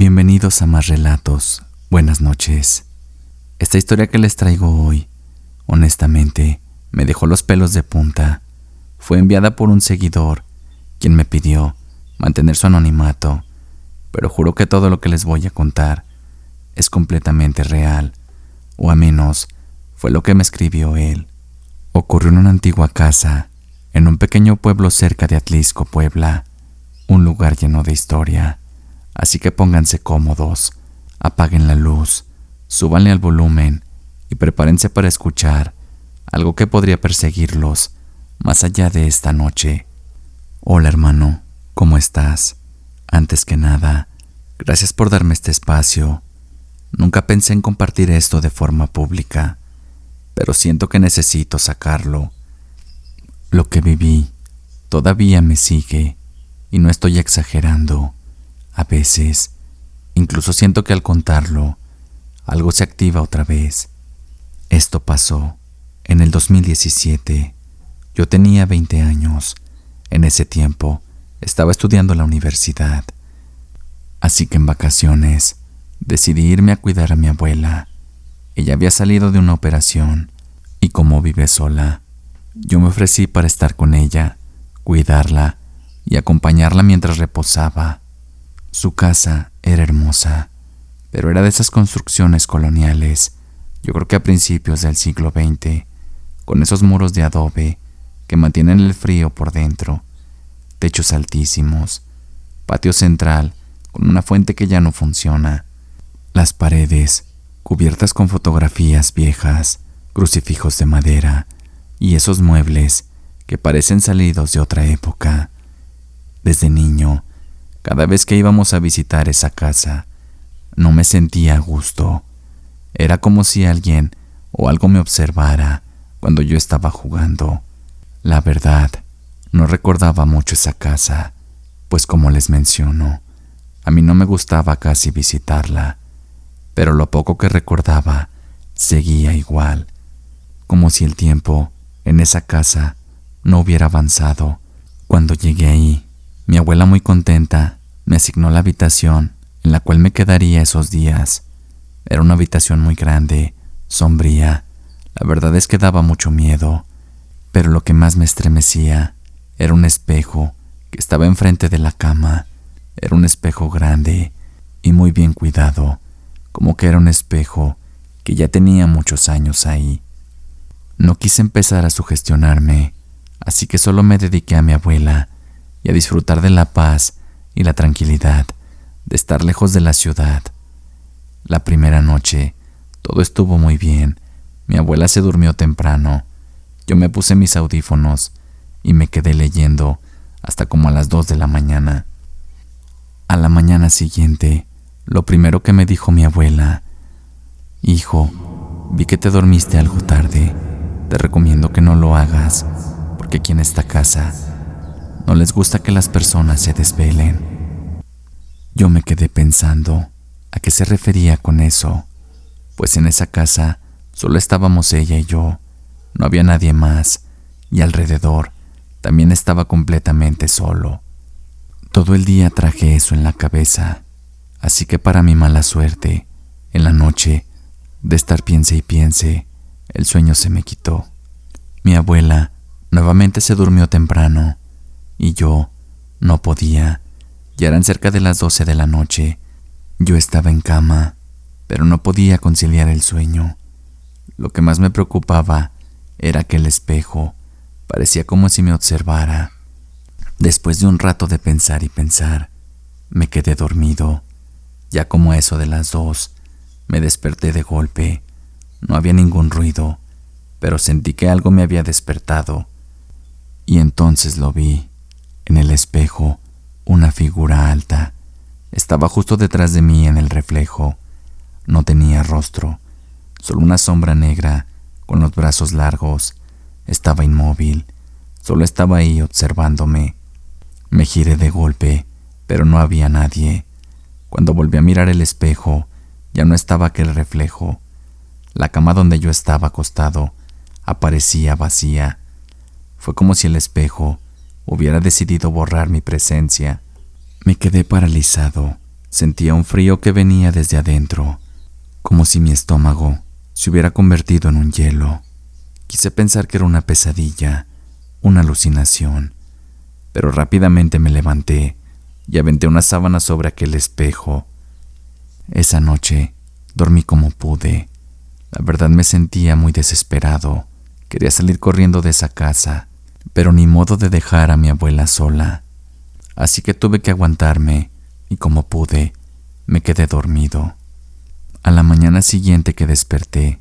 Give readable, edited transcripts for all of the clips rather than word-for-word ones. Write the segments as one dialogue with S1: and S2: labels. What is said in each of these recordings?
S1: Bienvenidos a más relatos. Buenas noches. Esta historia que les traigo hoy, honestamente, me dejó los pelos de punta. Fue enviada por un seguidor, quien me pidió mantener su anonimato, pero juro que todo lo que les voy a contar es completamente real, o a menos fue lo que me escribió él. Ocurrió en una antigua casa, en un pequeño pueblo cerca de Atlisco, Puebla, un lugar lleno de historia. Así que pónganse cómodos, apaguen la luz, súbanle al volumen y prepárense para escuchar algo que podría perseguirlos más allá de esta noche. Hola hermano, ¿cómo estás? Antes que nada, gracias por darme este espacio. Nunca pensé en compartir esto de forma pública, pero siento que necesito sacarlo. Lo que viví todavía me sigue y no estoy exagerando. A veces, incluso siento que al contarlo, algo se activa otra vez. Esto pasó en el 2017. Yo tenía 20 años. En ese tiempo, estaba estudiando en la universidad. Así que en vacaciones, decidí irme a cuidar a mi abuela. Ella había salido de una operación y como vive sola, yo me ofrecí para estar con ella, cuidarla y acompañarla mientras reposaba. Su casa era hermosa, pero era de esas construcciones coloniales, yo creo que a principios del siglo XX, con esos muros de adobe que mantienen el frío por dentro, techos altísimos, patio central con una fuente que ya no funciona, las paredes cubiertas con fotografías viejas, crucifijos de madera y esos muebles que parecen salidos de otra época. Desde niño, cada vez que íbamos a visitar esa casa, no me sentía a gusto. Era como si alguien o algo me observara cuando yo estaba jugando. La verdad, no recordaba mucho esa casa, pues como les menciono, a mí no me gustaba casi visitarla, pero lo poco que recordaba seguía igual, como si el tiempo en esa casa no hubiera avanzado. Cuando llegué ahí, mi abuela muy contenta me asignó la habitación en la cual me quedaría esos días. Era una habitación muy grande, sombría. La verdad es que daba mucho miedo, pero lo que más me estremecía era un espejo que estaba enfrente de la cama. Era un espejo grande y muy bien cuidado, como que era un espejo que ya tenía muchos años ahí. No quise empezar a sugestionarme, así que solo me dediqué a mi abuela y a disfrutar de la paz y la tranquilidad de estar lejos de la ciudad. La primera noche, todo estuvo muy bien. Mi abuela se durmió temprano. Yo me puse mis audífonos y me quedé leyendo hasta como a las 2 de la mañana. A la mañana siguiente, lo primero que me dijo mi abuela: «Hijo, vi que te dormiste algo tarde. Te recomiendo que no lo hagas, porque aquí en esta casa no les gusta que las personas se desvelen». Yo me quedé pensando a qué se refería con eso, pues en esa casa solo estábamos ella y yo, no había nadie más, y alrededor también estaba completamente solo. Todo el día traje eso en la cabeza, así que para mi mala suerte, en la noche, de estar piense y piense, el sueño se me quitó. Mi abuela nuevamente se durmió temprano, y yo no podía. Ya eran cerca de las 12 de la noche. Yo estaba en cama, pero no podía conciliar el sueño. Lo que más me preocupaba era que el espejo parecía como si me observara. Después de un rato de pensar y pensar, me quedé dormido. Ya como a eso de las 2, me desperté de golpe. No había ningún ruido, pero sentí que algo me había despertado. Y entonces lo vi. En el espejo, una figura alta. Estaba justo detrás de mí en el reflejo. No tenía rostro, solo una sombra negra con los brazos largos. Estaba inmóvil, solo estaba ahí observándome. Me giré de golpe, pero no había nadie. Cuando volví a mirar el espejo, ya no estaba aquel reflejo. La cama donde yo estaba acostado aparecía vacía. Fue como si el espejo hubiera decidido borrar mi presencia. Me quedé paralizado, Sentía un frío que venía desde adentro, como si mi estómago se hubiera convertido en un hielo. Quise pensar que era una pesadilla, una alucinación, pero rápidamente me levanté y aventé una sábana sobre aquel espejo. Esa noche dormí como pude. La verdad me sentía muy desesperado. Quería salir corriendo de esa casa, pero ni modo de dejar a mi abuela sola. Así que tuve que aguantarme y como pude, me quedé dormido. A la mañana siguiente que desperté,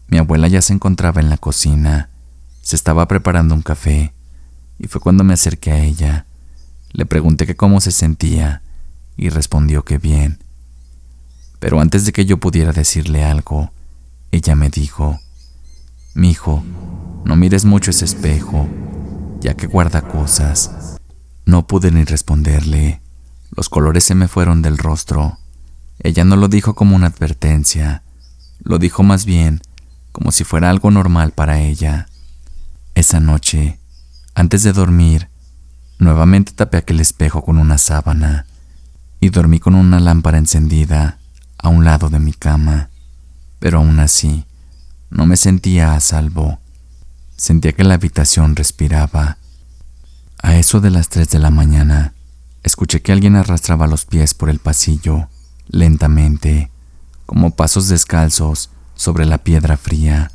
S1: mi abuela ya se encontraba en la cocina. Se estaba preparando un café y fue cuando me acerqué a ella. Le pregunté que cómo se sentía y respondió que bien. Pero antes de que yo pudiera decirle algo, ella me dijo: «Mijo, no mires mucho ese espejo, ya que guarda cosas». No pude ni responderle. Los colores se me fueron del rostro. Ella no lo dijo como una advertencia, lo dijo más bien como si fuera algo normal para ella. Esa noche, antes de dormir, nuevamente tapé aquel espejo con una sábana y dormí con una lámpara encendida a un lado de mi cama. Pero aún así, no me sentía a salvo. Sentía que la habitación respiraba. A eso de las 3 de la mañana, escuché que alguien arrastraba los pies por el pasillo, lentamente, como pasos descalzos sobre la piedra fría.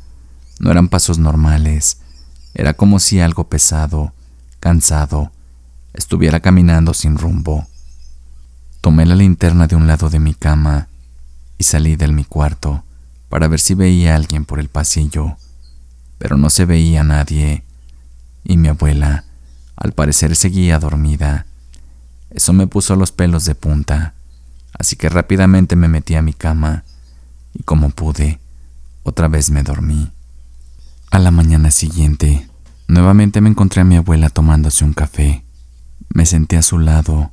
S1: No eran pasos normales, era como si algo pesado, cansado, estuviera caminando sin rumbo. Tomé la linterna de un lado de mi cama y salí de mi cuarto para ver si veía a alguien por el pasillo, pero no se veía a nadie, y mi abuela, al parecer, seguía dormida. Eso me puso los pelos de punta, así que rápidamente me metí a mi cama y como pude, otra vez me dormí. A la mañana siguiente, nuevamente me encontré a mi abuela tomándose un café. Me senté a su lado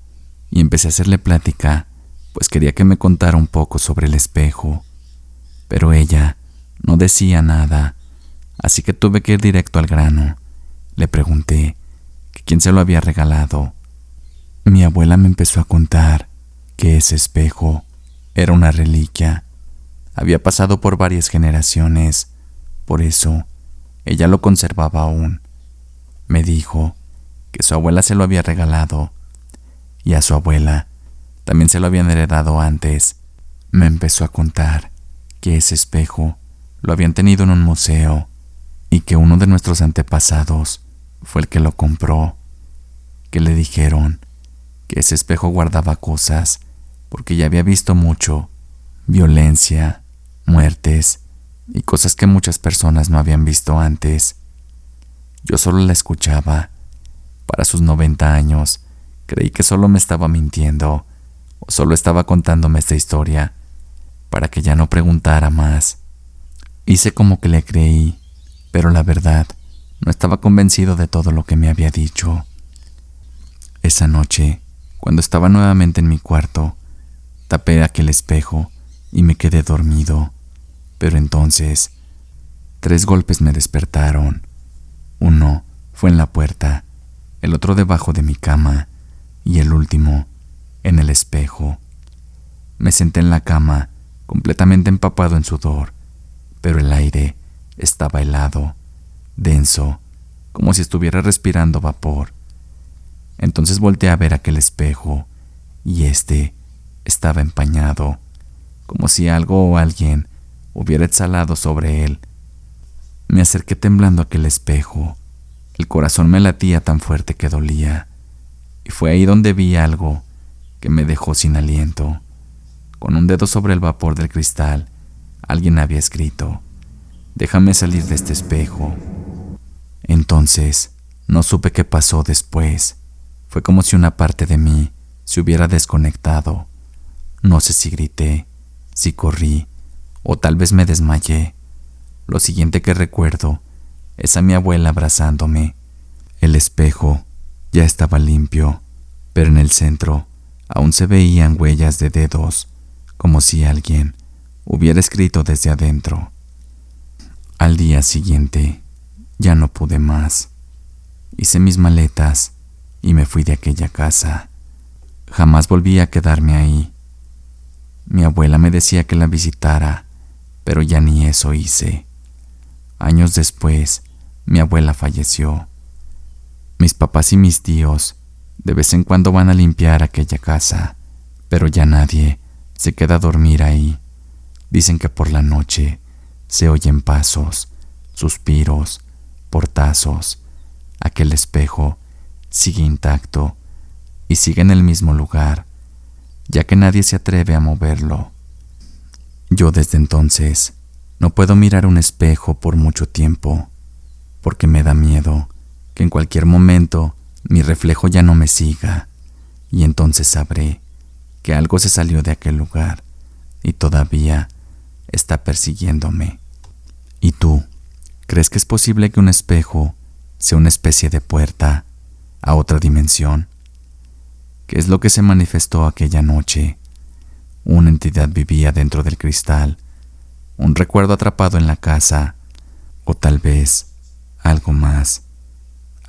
S1: y empecé a hacerle plática, pues quería que me contara un poco sobre el espejo. Pero ella no decía nada, así que tuve que ir directo al grano. Le pregunté que quién se lo había regalado. Mi abuela me empezó a contar que ese espejo era una reliquia. Había pasado por varias generaciones, por eso ella lo conservaba aún. Me dijo que su abuela se lo había regalado y a su abuela también se lo habían heredado antes. Me empezó a contar que ese espejo lo habían tenido en un museo y que uno de nuestros antepasados fue el que lo compró, que le dijeron que ese espejo guardaba cosas porque ya había visto mucho, violencia, muertes y cosas que muchas personas no habían visto antes. Yo solo la escuchaba. Para sus 90 años, creí que solo me estaba mintiendo o solo estaba contándome esta historia para que ya no preguntara más. Hice como que le creí, pero la verdad, no estaba convencido de todo lo que me había dicho. Esa noche, cuando estaba nuevamente en mi cuarto, tapé aquel espejo y me quedé dormido. Pero entonces, 3 golpes me despertaron. Uno fue en la puerta, el otro debajo de mi cama y el último en el espejo. Me senté en la cama, completamente empapado en sudor, pero el aire estaba helado, denso, como si estuviera respirando vapor. Entonces volteé a ver aquel espejo y este estaba empañado, como si algo o alguien hubiera exhalado sobre él. Me acerqué temblando a aquel espejo. El corazón me latía tan fuerte que dolía, y fue ahí donde vi algo que me dejó sin aliento. Con un dedo sobre el vapor del cristal, alguien había escrito: «Déjame salir de este espejo». Entonces, no supe qué pasó después. Fue como si una parte de mí se hubiera desconectado. No sé si grité, si corrí, o tal vez me desmayé. Lo siguiente que recuerdo es a mi abuela abrazándome. El espejo ya estaba limpio, pero en el centro aún se veían huellas de dedos, como si alguien hubiera escrito desde adentro. Al día siguiente, ya no pude más. Hice mis maletas y me fui de aquella casa. Jamás volví a quedarme ahí. abuela me decía que la visitara, pero ya ni eso hice. Años después, mi abuela falleció. Mis papás y mis tíos de vez en cuando van a limpiar aquella casa, pero ya nadie se queda a dormir ahí. Dicen que por la noche se oyen pasos, suspiros, portazos. Aquel espejo sigue intacto y sigue en el mismo lugar, ya que nadie se atreve a moverlo. Yo desde entonces no puedo mirar un espejo por mucho tiempo, porque me da miedo que en cualquier momento mi reflejo ya no me siga, y entonces sabré que algo se salió de aquel lugar y todavía está persiguiéndome. ¿Y tú? ¿Crees que es posible que un espejo sea una especie de puerta a otra dimensión? ¿Qué es lo que se manifestó aquella noche? ¿Una entidad vivía dentro del cristal? ¿Un recuerdo atrapado en la casa? ¿O tal vez algo más?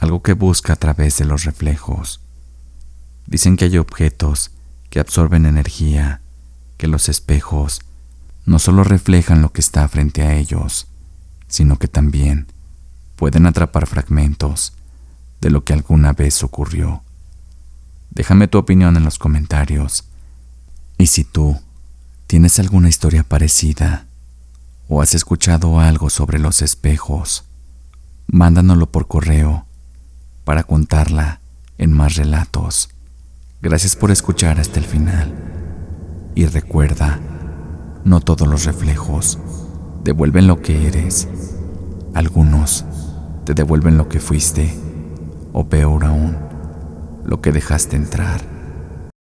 S1: Algo que busca a través de los reflejos. Dicen que hay objetos que absorben energía, que los espejos no solo reflejan lo que está frente a ellos, sino que también pueden atrapar fragmentos de lo que alguna vez ocurrió. Déjame tu opinión en los comentarios. Y si tú tienes alguna historia parecida o has escuchado algo sobre los espejos, mándanoslo por correo para contarla en más relatos. Gracias por escuchar hasta el final. Y recuerda, no todos los reflejos devuelven lo que eres. Algunos te devuelven lo que fuiste, o peor aún, lo que dejaste entrar.